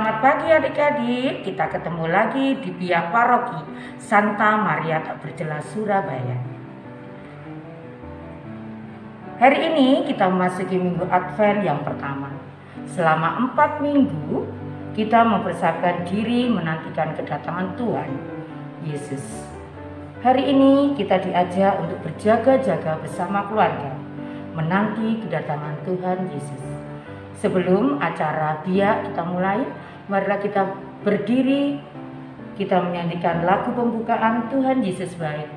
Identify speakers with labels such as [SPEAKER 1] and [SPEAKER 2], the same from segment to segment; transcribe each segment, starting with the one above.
[SPEAKER 1] Selamat pagi adik-adik, kita ketemu lagi di pihak paroki Santa Maria Tak Bercelah Surabaya. Hari ini kita memasuki minggu Advent yang pertama. Selama 4 minggu kita mempersiapkan diri menantikan kedatangan Tuhan Yesus. Hari ini kita diajak untuk berjaga-jaga bersama keluarga menanti kedatangan Tuhan Yesus. Sebelum acara biak kita mulai, marilah kita berdiri, kita menyanyikan lagu pembukaan Tuhan Yesus Baik.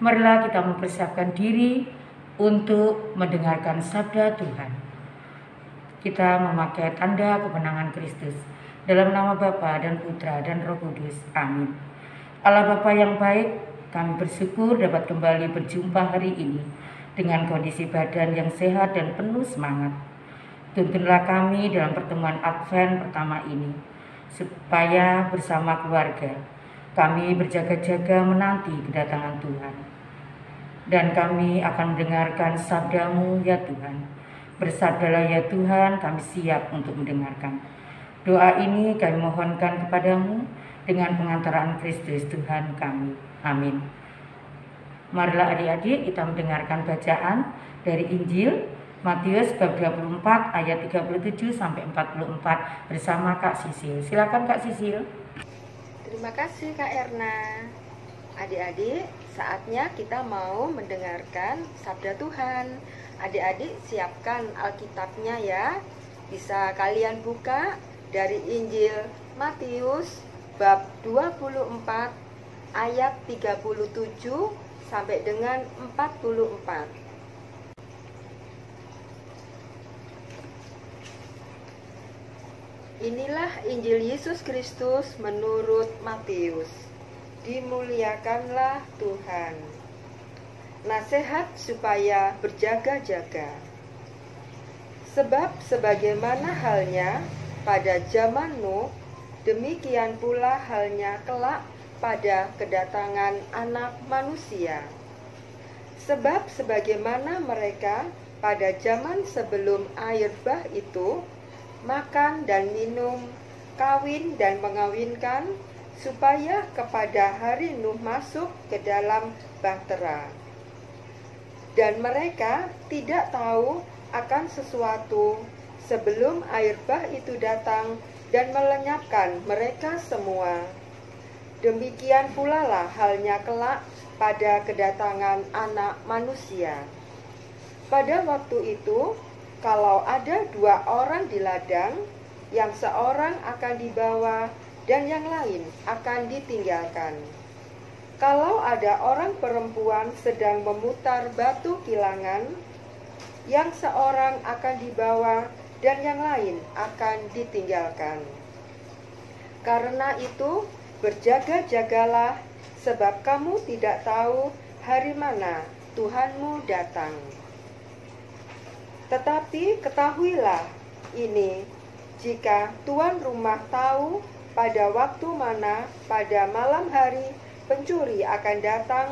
[SPEAKER 1] Marilah kita mempersiapkan diri untuk mendengarkan sabda Tuhan. Kita memakai tanda kemenangan Kristus. Dalam nama Bapa dan Putra dan Roh Kudus. Amin. Allah Bapa yang baik, kami bersyukur dapat kembali berjumpa hari ini dengan kondisi badan yang sehat dan penuh semangat. Tuntunlah kami dalam pertemuan Advent pertama ini, supaya bersama keluarga kami berjaga-jaga menanti kedatangan Tuhan. Dan kami akan mendengarkan sabda-Mu ya Tuhan. Bersabdalah ya Tuhan, kami siap untuk mendengarkan. Doa ini kami mohonkan kepadamu dengan pengantaran Kristus Tuhan kami. Amin. Marilah adik-adik kita mendengarkan bacaan dari Injil Matius bab 24 ayat 37 sampai 44 bersama Kak Sisil. Silakan Kak Sisil.
[SPEAKER 2] Terima kasih Kak Erna. Adik-adik, saatnya kita mau mendengarkan sabda Tuhan. Adik-adik siapkan Alkitabnya ya. Bisa kalian buka dari Injil Matius bab 24 ayat 37 sampai dengan 44. Inilah Injil Yesus Kristus menurut Matius. Dimuliakanlah Tuhan. Nasihat supaya berjaga-jaga. Sebab sebagaimana halnya pada zaman Nuh, demikian pula halnya kelak pada kedatangan Anak Manusia. Sebab sebagaimana mereka pada zaman sebelum air bah itu makan dan minum, kawin dan mengawinkan, supaya kepada hari Nuh masuk ke dalam bahtera. Dan mereka tidak tahu akan sesuatu sebelum air bah itu datang dan melenyapkan mereka semua. Demikian pula lah halnya kelak pada kedatangan Anak Manusia. Pada waktu itu, kalau ada 2 orang di ladang, yang seorang akan dibawa dan yang lain akan ditinggalkan. Kalau ada orang perempuan sedang memutar batu kilangan, yang seorang akan dibawa dan yang lain akan ditinggalkan. Karena itu, berjaga-jagalah, sebab kamu tidak tahu hari mana Tuhanmu datang. Tetapi ketahuilah ini, jika tuan rumah tahu pada waktu mana pada malam hari pencuri akan datang,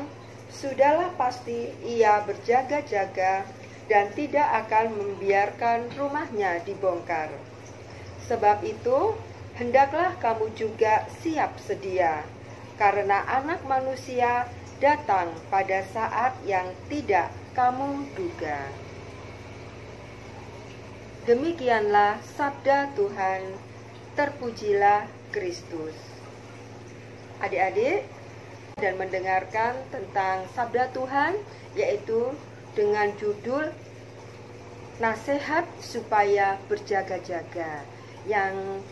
[SPEAKER 2] sudahlah pasti ia berjaga-jaga dan tidak akan membiarkan rumahnya dibongkar. Sebab itu, hendaklah kamu juga siap sedia, karena Anak Manusia datang pada saat yang tidak kamu duga. Demikianlah sabda Tuhan, terpujilah Kristus. Adik-adik, dan mendengarkan tentang sabda Tuhan, yaitu dengan judul Nasihat supaya berjaga-jaga. Yang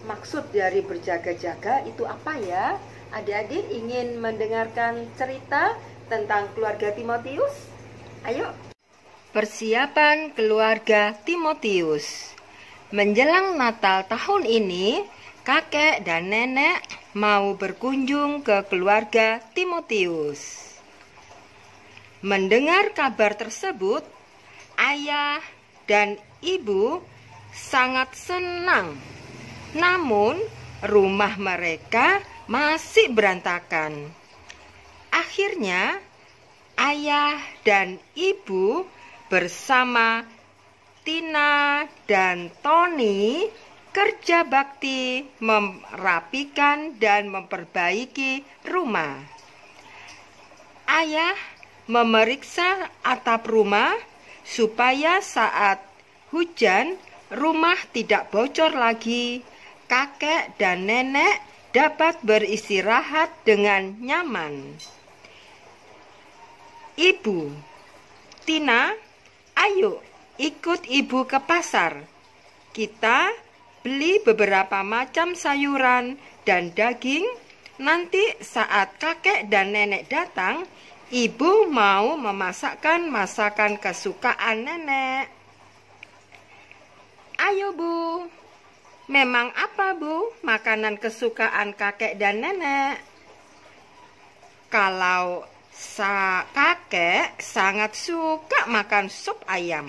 [SPEAKER 2] maksud dari berjaga-jaga itu apa ya? Adik-adik ingin mendengarkan cerita tentang keluarga Timotius? Ayo.
[SPEAKER 3] Persiapan keluarga Timotius. Menjelang Natal tahun ini, kakek dan nenek mau berkunjung ke keluarga Timotius. Mendengar kabar tersebut, ayah dan ibu sangat senang. Namun, rumah mereka masih berantakan. Akhirnya, ayah dan ibu bersama Tina dan Tony kerja bakti merapikan dan memperbaiki rumah. Ayah memeriksa atap rumah supaya saat hujan rumah tidak bocor lagi. Kakek dan nenek dapat beristirahat dengan nyaman. Ibu, Tina, ayo ikut ibu ke pasar. Kita beli beberapa macam sayuran dan daging. Nanti saat kakek dan nenek datang, ibu mau memasakkan masakan kesukaan nenek. Ayo Bu, memang apa Bu makanan kesukaan kakek dan nenek? Kalau kakek sangat suka makan sup ayam.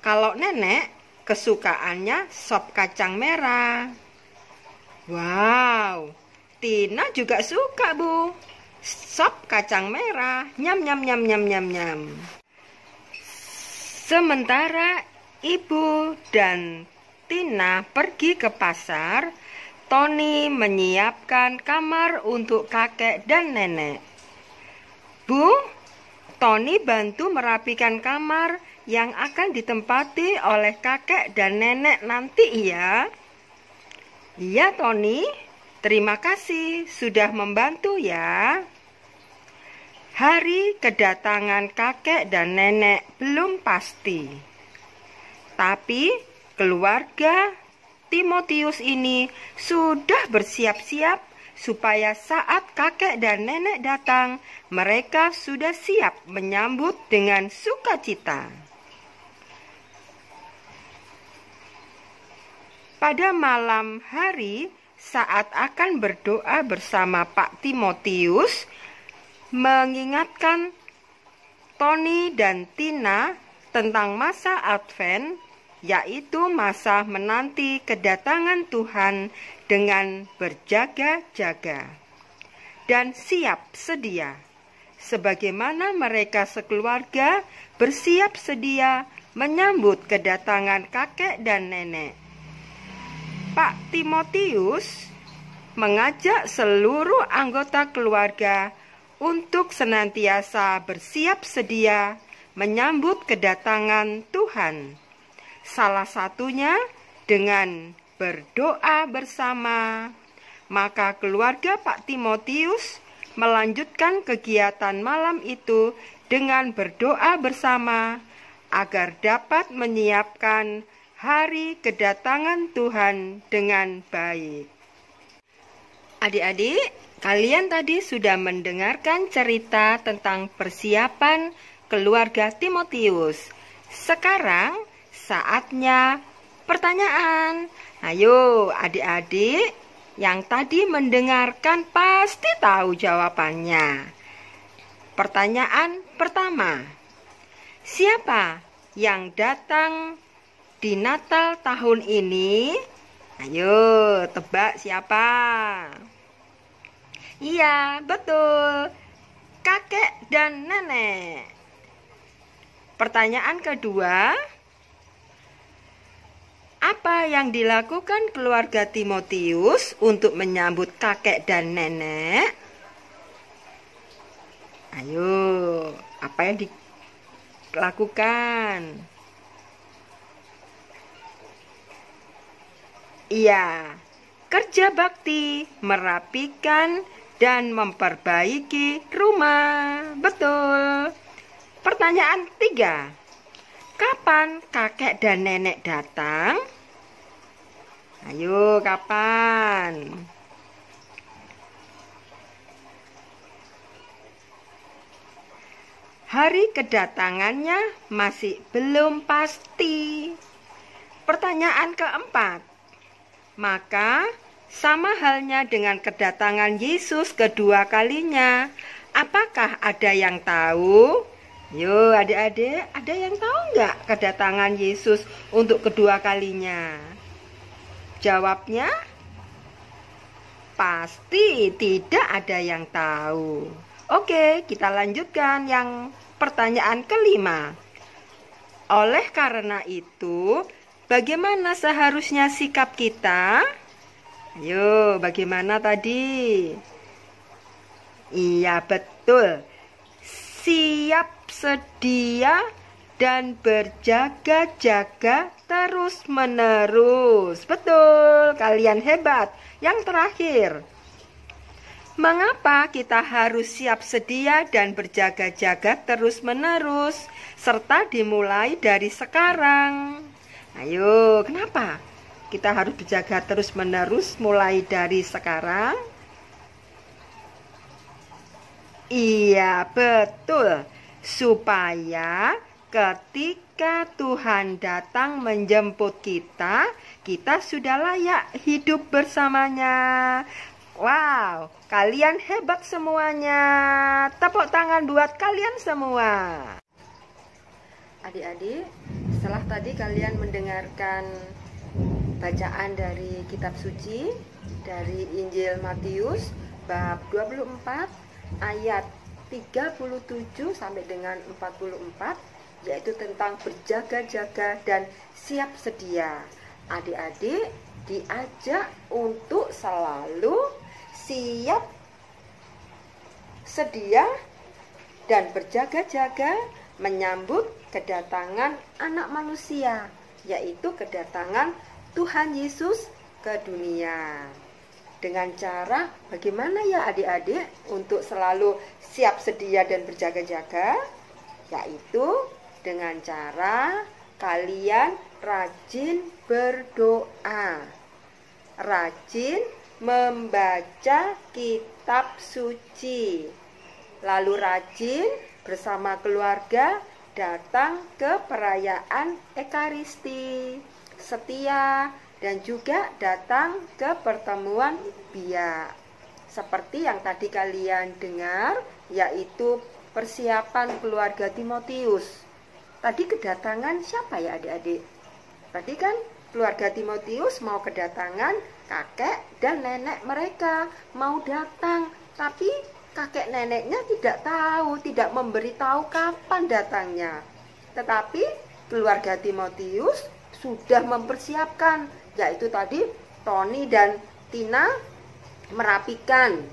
[SPEAKER 3] Kalau nenek kesukaannya sop kacang merah. Wow, Tina juga suka Bu. Sop kacang merah, nyam nyam nyam nyam nyam nyam. Sementara ibu dan Tina pergi ke pasar, Tony menyiapkan kamar untuk kakek dan nenek. Bu, Tony bantu merapikan kamar yang akan ditempati oleh kakek dan nenek nanti ya. Iya Tony, terima kasih sudah membantu ya. Hari kedatangan kakek dan nenek belum pasti. Tapi keluarga Timotius ini sudah bersiap-siap supaya saat kakek dan nenek datang, mereka sudah siap menyambut dengan sukacita. Pada malam hari, saat akan berdoa bersama Pak Timotius, mengingatkan Tony dan Tina tentang masa Advent, yaitu masa menanti kedatangan Tuhan dengan berjaga-jaga dan siap sedia, sebagaimana mereka sekeluarga bersiap sedia menyambut kedatangan kakek dan nenek. Pak Timotius mengajak seluruh anggota keluarga untuk senantiasa bersiap sedia menyambut kedatangan Tuhan. Salah satunya dengan berdoa bersama. Maka keluarga Pak Timotius melanjutkan kegiatan malam itu dengan berdoa bersama agar dapat menyiapkan hari kedatangan Tuhan dengan baik. Adik-adik, kalian tadi sudah mendengarkan cerita tentang persiapan keluarga Timotius. Sekarang saatnya pertanyaan. Ayo adik-adik yang tadi mendengarkan pasti tahu jawabannya. Pertanyaan pertama, siapa yang datang di Natal tahun ini? Ayo tebak siapa? Iya, betul. Kakek dan nenek. Pertanyaan kedua, apa yang dilakukan keluarga Timotius untuk menyambut kakek dan nenek? Ayo, apa yang lakukan. Iya, kerja bakti, merapikan dan memperbaiki rumah. Betul. Pertanyaan 3. Kapan kakek dan nenek datang? Ayo, kapan? Hari kedatangannya masih belum pasti. Pertanyaan keempat. Maka sama halnya dengan kedatangan Yesus kedua kalinya. Apakah ada yang tahu? Yo, adik-adik, ada yang tahu nggak kedatangan Yesus untuk kedua kalinya? Jawabnya, pasti tidak ada yang tahu. Oke, kita lanjutkan yang pertanyaan kelima. Oleh karena itu, bagaimana seharusnya sikap kita? Ayo, bagaimana tadi? Iya, betul. Siap sedia dan berjaga-jaga terus-menerus. Betul, kalian hebat. Yang terakhir, mengapa kita harus siap sedia dan berjaga-jaga terus-menerus, serta dimulai dari sekarang? Ayo, kenapa kita harus berjaga terus-menerus mulai dari sekarang? Iya, betul. Supaya ketika Tuhan datang menjemput kita, kita sudah layak hidup bersamanya. Wow, kalian hebat semuanya. Tepuk tangan buat kalian semua.
[SPEAKER 2] Adik-adik, setelah tadi kalian mendengarkan bacaan dari kitab suci dari Injil Matius bab 24 ayat 37 sampai dengan 44, yaitu tentang berjaga-jaga dan siap sedia. Adik-adik diajak untuk selalu siap sedia dan berjaga-jaga menyambut kedatangan anak manusia, yaitu kedatangan Tuhan Yesus ke dunia. Dengan cara bagaimana ya adik-adik untuk selalu siap sedia dan berjaga-jaga? Yaitu dengan cara kalian rajin berdoa, rajin membaca kitab suci, lalu rajin bersama keluarga datang ke perayaan Ekaristi, setia, dan juga datang ke pertemuan biak. Seperti yang tadi kalian dengar, yaitu persiapan keluarga Timotius. Tadi kedatangan siapa ya adik-adik? Tadi kan keluarga Timotius mau kedatangan kakek dan nenek mereka mau datang, tapi kakek neneknya tidak tahu, tidak memberitahu kapan datangnya. Tetapi keluarga Timotius sudah mempersiapkan, yaitu tadi Tony dan Tina merapikan,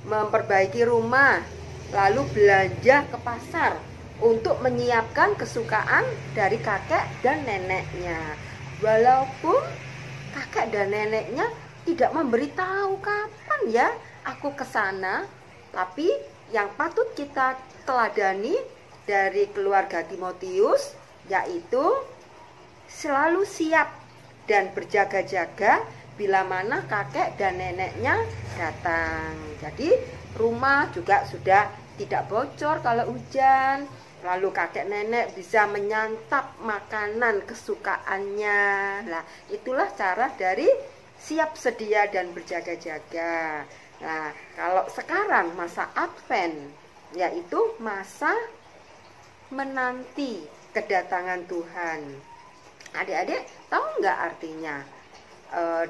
[SPEAKER 2] memperbaiki rumah, lalu belanja ke pasar untuk menyiapkan kesukaan dari kakek dan neneknya. Walaupun kakek dan neneknya tidak memberitahu kapan ya aku ke sana, tapi yang patut kita teladani dari keluarga Timotius yaitu selalu siap dan berjaga-jaga bila mana kakek dan neneknya datang. Jadi rumah juga sudah tidak bocor kalau hujan. Lalu kakek nenek bisa menyantap makanan kesukaannya. Nah, itulah cara dari siap sedia dan berjaga-jaga. Nah, kalau sekarang masa Advent, yaitu masa menanti kedatangan Tuhan. Adik-adik tahu nggak artinya?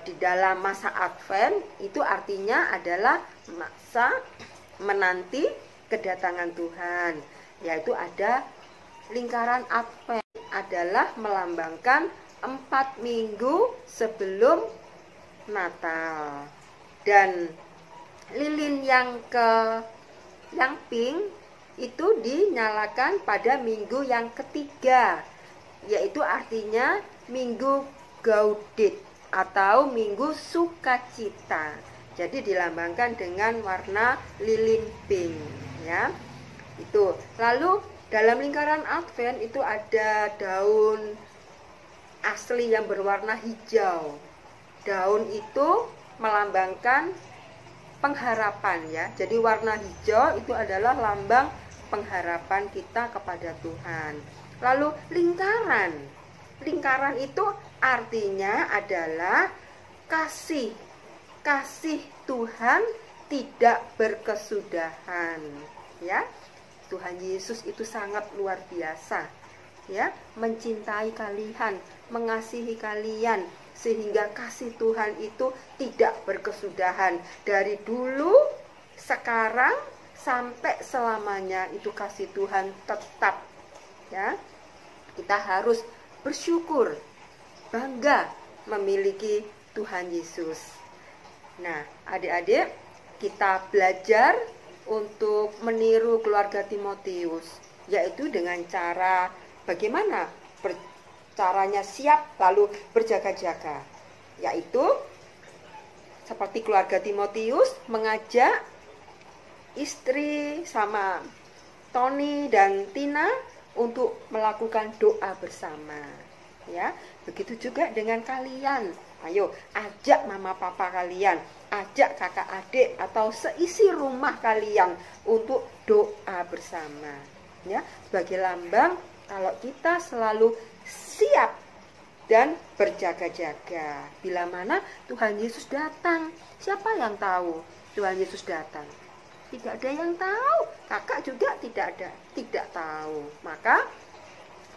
[SPEAKER 2] Di dalam masa Advent itu artinya adalah masa menanti kedatangan Tuhan, yaitu ada lingkaran Advent adalah melambangkan 4 minggu sebelum Natal, dan lilin yang pink itu dinyalakan pada minggu yang ketiga, yaitu artinya minggu Gaudit atau minggu sukacita. Jadi dilambangkan dengan warna lilin pink, ya. Itu. Lalu dalam lingkaran Advent itu ada daun asli yang berwarna hijau. Daun itu melambangkan pengharapan, ya. Jadi warna hijau itu adalah lambang pengharapan kita kepada Tuhan. Lalu lingkaran itu artinya adalah kasih Tuhan tidak berkesudahan, ya. Tuhan Yesus itu sangat luar biasa, ya, mencintai kalian, mengasihi kalian, sehingga kasih Tuhan itu tidak berkesudahan. Dari dulu, sekarang, sampai selamanya itu kasih Tuhan tetap, ya. Kita harus bersyukur, bangga memiliki Tuhan Yesus. Nah, adik-adik, kita belajar untuk meniru keluarga Timotius, yaitu dengan cara bagaimana caranya siap lalu berjaga-jaga, yaitu seperti keluarga Timotius mengajak istri sama Tony dan Tina untuk melakukan doa bersama, ya. Begitu juga dengan kalian. Ayo, ajak mama papa kalian, ajak kakak adik atau seisi rumah kalian untuk doa bersama, ya, sebagai lambang kalau kita selalu siap dan berjaga-jaga. Bila mana Tuhan Yesus datang, siapa yang tahu Tuhan Yesus datang? Tidak ada yang tahu. Kakak juga tidak tahu. Maka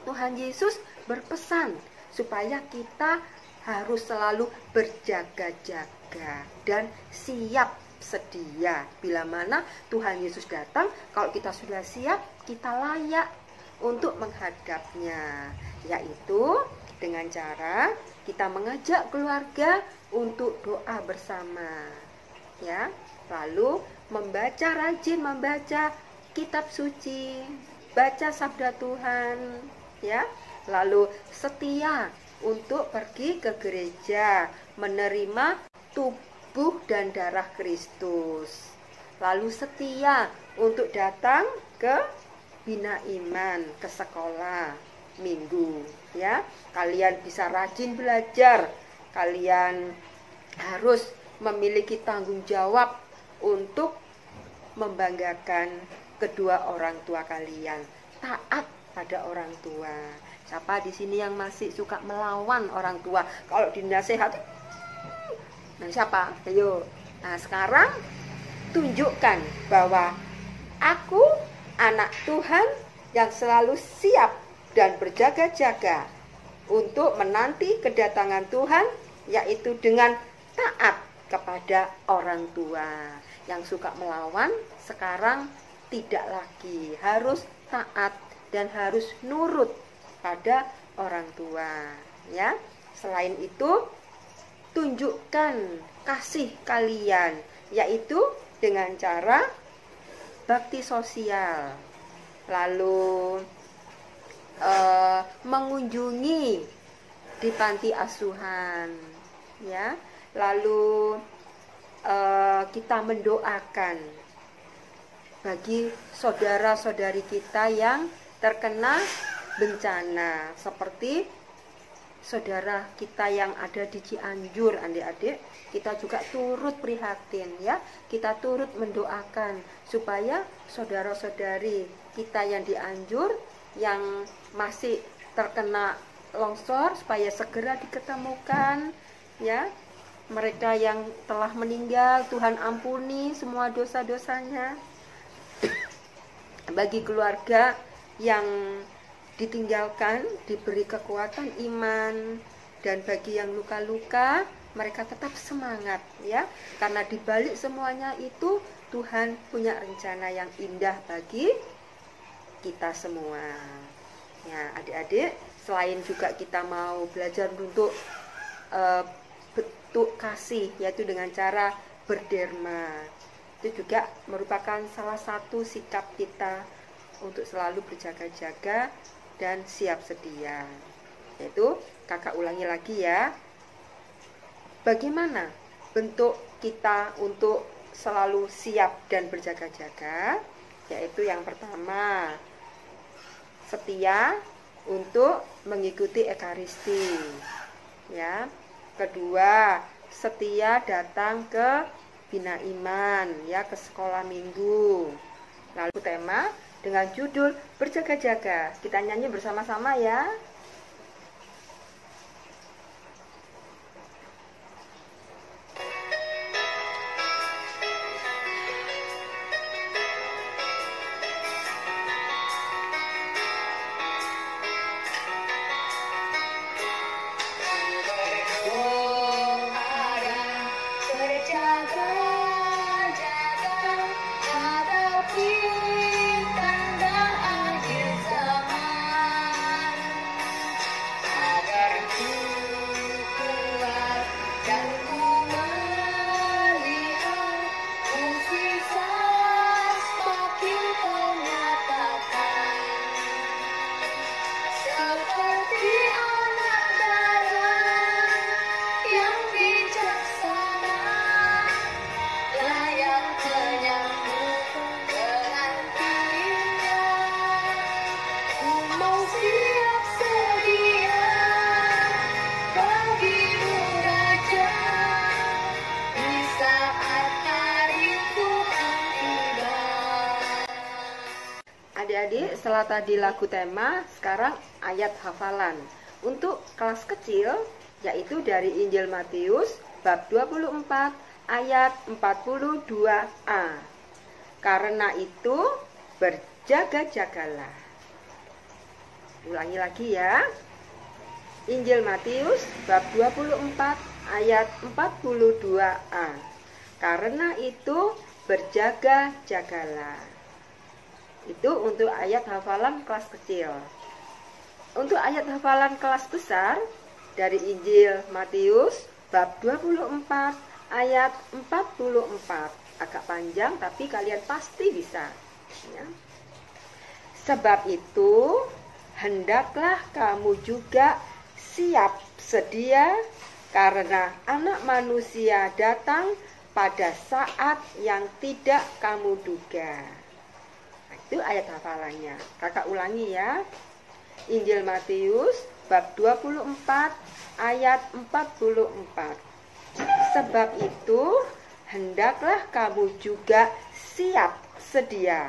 [SPEAKER 2] Tuhan Yesus berpesan supaya kita harus selalu berjaga-jaga dan siap sedia. Bila mana Tuhan Yesus datang, kalau kita sudah siap, kita layak untuk menghadapnya, yaitu dengan cara kita mengajak keluarga untuk doa bersama, ya. Lalu rajin membaca kitab suci, baca sabda Tuhan, ya. Lalu setia untuk pergi ke gereja, menerima tubuh dan darah Kristus. Lalu setia untuk datang ke Bina Iman, ke sekolah minggu, ya. Kalian bisa rajin belajar. Kalian harus memiliki tanggung jawab untuk membanggakan kedua orang tua kalian. Taat pada orang tua. Siapa di sini yang masih suka melawan orang tua? Kalau dinasehati, nah siapa? Ayo. Nah, sekarang tunjukkan bahwa aku anak Tuhan yang selalu siap dan berjaga-jaga untuk menanti kedatangan Tuhan, yaitu dengan taat kepada orang tua. Yang suka melawan sekarang tidak lagi, harus taat dan harus nurut pada orang tua, ya. Selain itu, tunjukkan kasih kalian, yaitu dengan cara bakti sosial, lalu mengunjungi di panti asuhan, ya. Lalu kita mendoakan bagi saudara-saudari kita yang terkena bencana, seperti saudara kita yang ada di Cianjur. Adik-adik, kita juga turut prihatin, ya. Kita turut mendoakan supaya saudara-saudari kita yang di Cianjur yang masih terkena longsor supaya segera diketemukan, ya. Mereka yang telah meninggal, Tuhan ampuni semua dosa-dosanya. Bagi keluarga yang ditinggalkan, diberi kekuatan iman. Dan bagi yang luka-luka, mereka tetap semangat, ya. Karena dibalik semuanya itu, Tuhan punya rencana yang indah bagi kita semua. Ya, adik-adik, selain juga kita mau belajar untuk bentuk kasih, yaitu dengan cara berderma, itu juga merupakan salah satu sikap kita untuk selalu berjaga-jaga dan siap sedia. Yaitu, kakak ulangi lagi ya. Bagaimana bentuk kita untuk selalu siap dan berjaga-jaga? Yaitu yang pertama, setia untuk mengikuti Ekaristi. Ya. Kedua, setia datang ke Bina Iman, ya, ke sekolah minggu. Lalu tema dengan judul berjaga-jaga. Kita nyanyi bersama-sama ya. Adik-adik, setelah tadi lagu tema, sekarang ayat hafalan. Untuk kelas kecil, yaitu dari Injil Matius, bab 24, ayat 42a. Karena itu, berjaga-jagalah. Ulangi lagi ya. Injil Matius, bab 24, ayat 42a. Karena itu, berjaga-jagalah. Itu untuk ayat hafalan kelas kecil. Untuk ayat hafalan kelas besar dari Injil Matius bab 24 ayat 44. Agak panjang tapi kalian pasti bisa ya. Sebab itu hendaklah kamu juga siap sedia karena Anak Manusia datang pada saat yang tidak kamu duga. Itu ayat hafalannya. Kakak ulangi ya. Injil Matius bab 24 ayat 44. Sebab itu hendaklah kamu juga siap sedia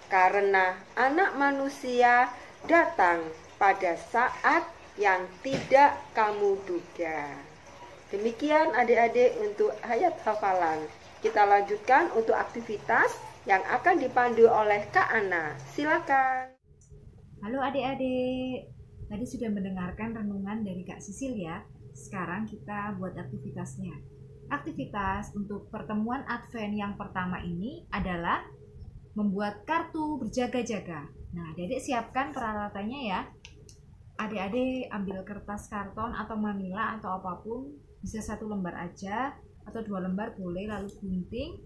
[SPEAKER 2] karena Anak Manusia datang pada saat yang tidak kamu duga. Demikian adik-adik untuk ayat hafalan. Kita lanjutkan untuk aktivitas yang akan dipandu oleh Kak Ana. Silakan.
[SPEAKER 4] Halo adik-adik, tadi sudah mendengarkan renungan dari Kak Sisil ya. Sekarang kita buat aktivitasnya. Aktivitas untuk pertemuan Advent yang pertama ini adalah membuat kartu berjaga-jaga. Nah, adik-adik siapkan peralatannya ya. Adik-adik ambil kertas karton atau manila atau apapun, bisa 1 lembar aja atau 2 lembar boleh, lalu gunting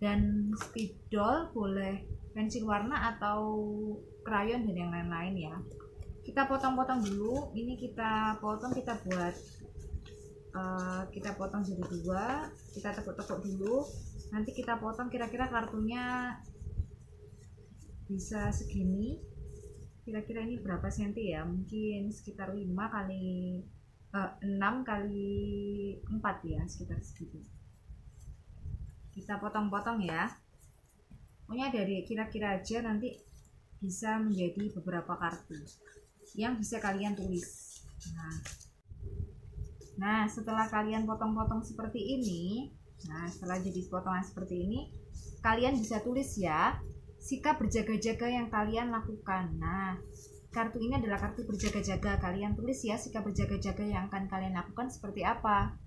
[SPEAKER 4] dan spidol boleh, pensil warna atau krayon dan yang lain-lain ya. Kita potong-potong dulu. Ini kita potong, kita buat kita potong jadi 2, kita tekuk-tekuk dulu. Nanti kita potong kira-kira kartunya bisa segini. Kira-kira ini berapa senti ya? Mungkin sekitar 6 kali 4 ya, sekitar segitu. Kita potong-potong ya. Pokoknya dari kira-kira aja, nanti bisa menjadi beberapa kartu yang bisa kalian tulis. Nah, setelah kalian potong-potong seperti ini, setelah jadi potongan seperti ini, kalian bisa tulis ya sikap berjaga-jaga yang kalian lakukan. Nah, kartu ini adalah kartu berjaga-jaga. Kalian tulis ya sikap berjaga-jaga yang akan kalian lakukan seperti apa.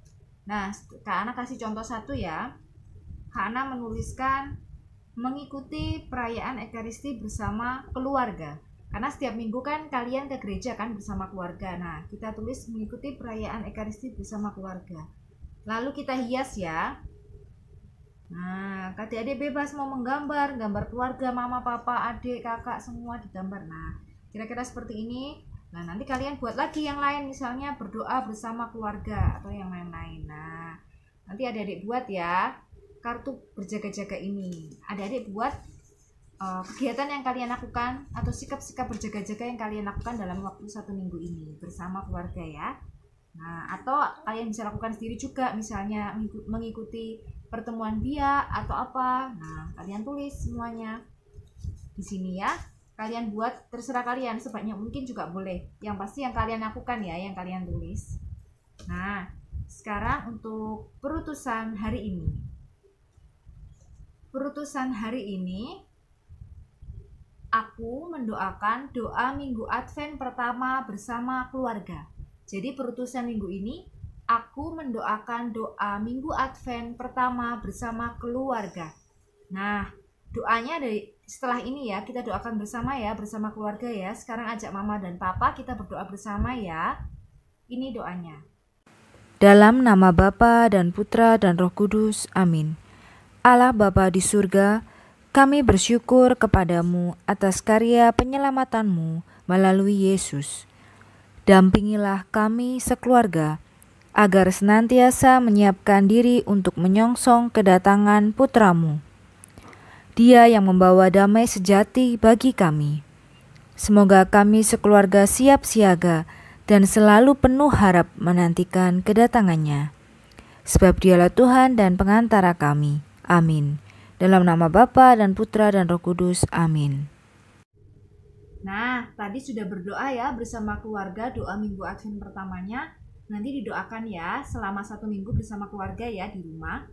[SPEAKER 4] Nah, Kak Ana kasih contoh satu ya. Kak Ana menuliskan mengikuti perayaan Ekaristi bersama keluarga. Karena setiap minggu kan kalian ke gereja kan bersama keluarga. Nah, kita tulis mengikuti perayaan Ekaristi bersama keluarga. Lalu kita hias ya. Nah, adik-adik bebas mau menggambar, gambar keluarga, mama, papa, adik, kakak, semua digambar. Nah, kira-kira seperti ini. Nah, nanti kalian buat lagi yang lain, misalnya berdoa bersama keluarga atau yang lain-lain. Nah, nanti adik-adik buat ya kartu berjaga-jaga ini. Adik-adik buat kegiatan yang kalian lakukan atau sikap-sikap berjaga-jaga yang kalian lakukan dalam waktu 1 minggu ini bersama keluarga ya. Nah, atau kalian bisa lakukan sendiri juga, misalnya mengikuti pertemuan biak atau apa. Nah, kalian tulis semuanya di sini ya. Kalian buat, terserah kalian, sebanyak mungkin juga boleh. Yang pasti yang kalian lakukan ya, yang kalian tulis. Nah, sekarang untuk perutusan hari ini. Perutusan hari ini, aku mendoakan doa Minggu Advent pertama bersama keluarga. Jadi perutusan minggu ini, aku mendoakan doa Minggu Advent pertama bersama keluarga. Nah, doanya setelah ini ya, kita doakan bersama ya, bersama keluarga ya. Sekarang ajak mama dan papa kita berdoa bersama ya. Ini doanya.
[SPEAKER 5] Dalam nama Bapa dan Putra dan Roh Kudus, amin. Allah Bapa di surga, kami bersyukur kepadamu atas karya penyelamatanmu melalui Yesus. Dampingilah kami sekeluarga, agar senantiasa menyiapkan diri untuk menyongsong kedatangan putramu. Dia yang membawa damai sejati bagi kami. Semoga kami sekeluarga siap siaga dan selalu penuh harap menantikan kedatangannya. Sebab dialah Tuhan dan pengantara kami. Amin. Dalam nama Bapa dan Putra dan Roh Kudus. Amin.
[SPEAKER 4] Nah, tadi sudah berdoa ya bersama keluarga, doa Minggu Advent pertamanya. Nanti didoakan ya selama 1 minggu bersama keluarga ya di rumah.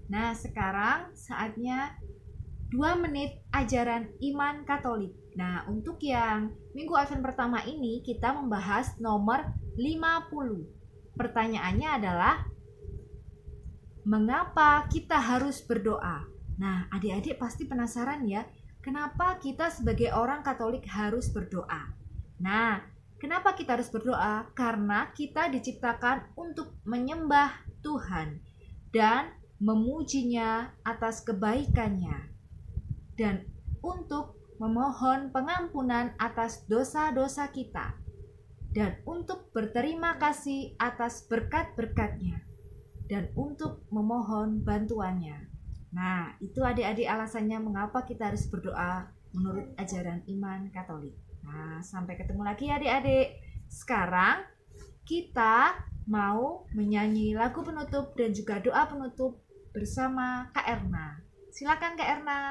[SPEAKER 4] Nah, sekarang saatnya 2 menit ajaran iman Katolik. Nah, untuk yang Minggu Advent pertama ini kita membahas nomor 50. Pertanyaannya adalah, mengapa kita harus berdoa? Nah, adik-adik pasti penasaran ya, kenapa kita sebagai orang Katolik harus berdoa? Nah, kenapa kita harus berdoa? Karena kita diciptakan untuk menyembah Tuhan dan memujinya atas kebaikannya, dan untuk memohon pengampunan atas dosa-dosa kita, dan untuk berterima kasih atas berkat-berkatnya, dan untuk memohon bantuannya. Nah, itu adik-adik alasannya mengapa kita harus berdoa menurut ajaran iman Katolik. Nah, sampai ketemu lagi adik-adik. Sekarang kita mau menyanyi lagu penutup dan juga doa penutup bersama Kak Erna. Silakan Kak Erna.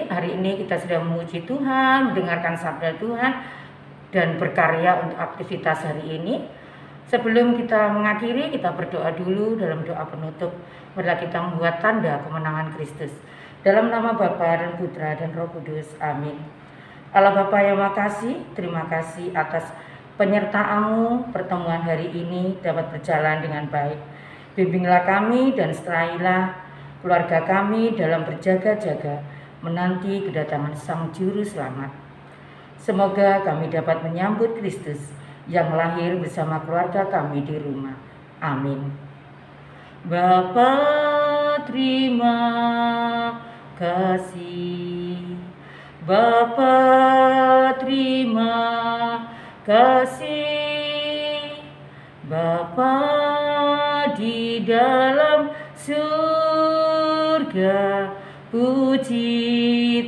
[SPEAKER 1] Hari ini kita sudah memuji Tuhan, mendengarkan sabda Tuhan, dan berkarya untuk aktivitas hari ini. Sebelum kita mengakhiri, kita berdoa dulu dalam doa penutup. Marilah kita membuat tanda kemenangan Kristus. Dalam nama Bapa dan Putra dan Roh Kudus. Amin. Allah Bapa yang makasih, terima kasih atas penyertaan-Mu. Pertemuan hari ini dapat berjalan dengan baik. Bimbinglah kami dan serahilah keluarga kami dalam berjaga-jaga menanti kedatangan Sang Juru Selamat. Semoga kami dapat menyambut Kristus yang lahir bersama keluarga kami di rumah. Amin. Bapa, terima kasih. Bapa, terima kasih. Bapa di dalam surga, puji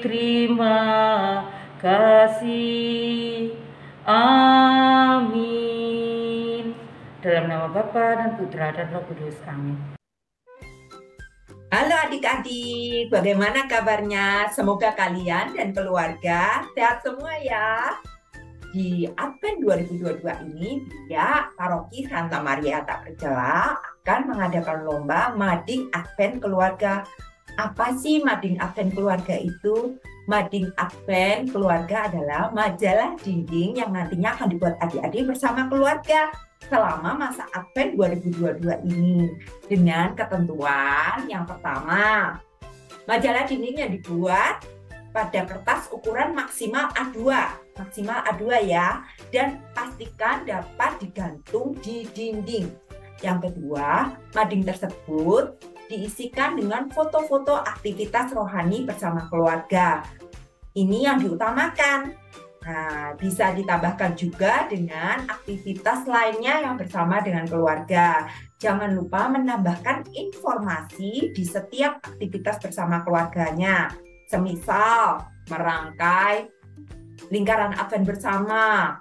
[SPEAKER 1] terima kasih. Amin. Dalam nama Bapa dan Putra dan Roh Kudus. Amin.
[SPEAKER 6] Halo adik-adik, bagaimana kabarnya? Semoga kalian dan keluarga sehat semua ya. Di Advent 2022 ini, Bia Paroki Santa Maria Tak Bercela akan mengadakan lomba Mading Advent Keluarga. Apa sih Mading Advent Keluarga itu? Mading Advent Keluarga adalah majalah dinding yang nantinya akan dibuat adik-adik bersama keluarga selama masa Advent 2022 ini. Dengan ketentuan yang pertama, majalah dinding yang dibuat pada kertas ukuran maksimal A2 ya, dan pastikan dapat digantung di dinding. Yang kedua, mading tersebut diisikan dengan foto-foto aktivitas rohani bersama keluarga. Ini yang diutamakan. Nah, bisa ditambahkan juga dengan aktivitas lainnya yang bersama dengan keluarga. Jangan lupa menambahkan informasi di setiap aktivitas bersama keluarganya. Semisal merangkai lingkaran Advent bersama,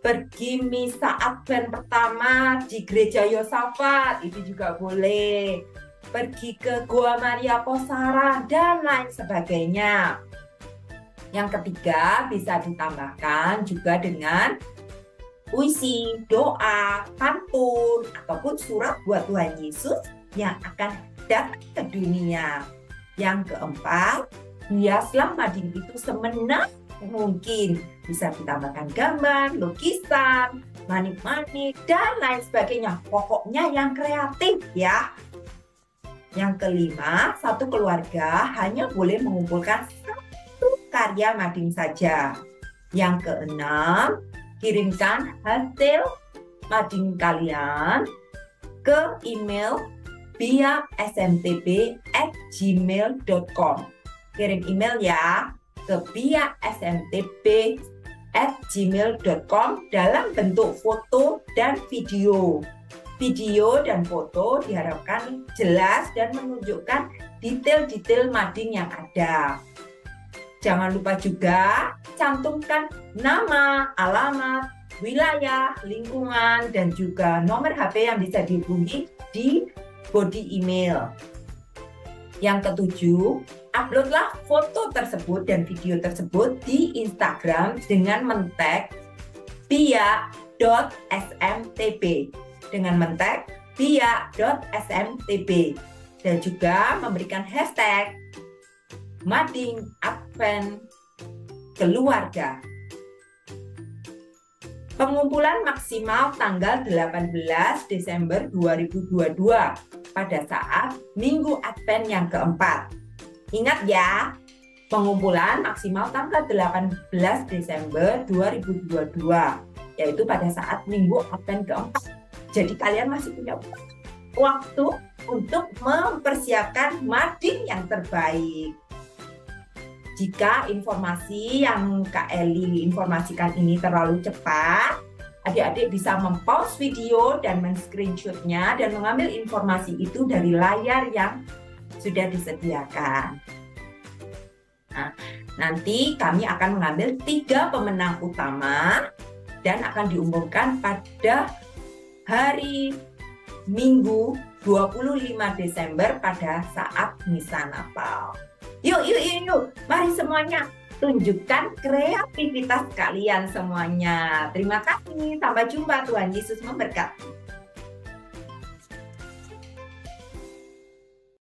[SPEAKER 6] pergi misa Advent pertama di gereja Yosafat, itu juga boleh. Pergi ke Gua Maria Posara dan lain sebagainya. Yang ketiga, bisa ditambahkan juga dengan puisi, doa, pantun, ataupun surat buat Tuhan Yesus yang akan datang ke dunia. Yang keempat, hiaslah mading itu semenak mungkin. Bisa ditambahkan gambar, lukisan, manik-manik, dan lain sebagainya. Pokoknya yang kreatif ya. Yang kelima, satu keluarga hanya boleh mengumpulkan karya mading saja. Yang keenam, kirimkan hasil mading kalian ke email biasmtb@gmail.com. Kirim email ya ke biasmtb@gmail.com dalam bentuk foto dan video. Video dan foto diharapkan jelas dan menunjukkan detail-detail mading yang ada. Jangan lupa juga cantumkan nama, alamat, wilayah, lingkungan, dan juga nomor HP yang bisa dihubungi di body email. Yang ketujuh, uploadlah foto tersebut dan video tersebut di Instagram dengan men-tag bia.smtb dan juga memberikan hashtag Mading Advent Keluarga. Pengumpulan maksimal tanggal 18 Desember 2022 pada saat Minggu Advent yang keempat. Ingat ya, pengumpulan maksimal tanggal 18 Desember 2022, yaitu pada saat Minggu Advent keempat. Jadi kalian masih punya waktu untuk mempersiapkan mading yang terbaik. Jika informasi yang Kak Eli informasikan ini terlalu cepat, adik-adik bisa mempost video dan men-screenshotnya dan mengambil informasi itu dari layar yang sudah disediakan. Nah, nanti kami akan mengambil 3 pemenang utama dan akan diumumkan pada hari Minggu 25 Desember pada saat Misa Natal. Yuk, mari semuanya tunjukkan kreativitas kalian semuanya. Terima kasih, sampai jumpa, Tuhan Yesus memberkati.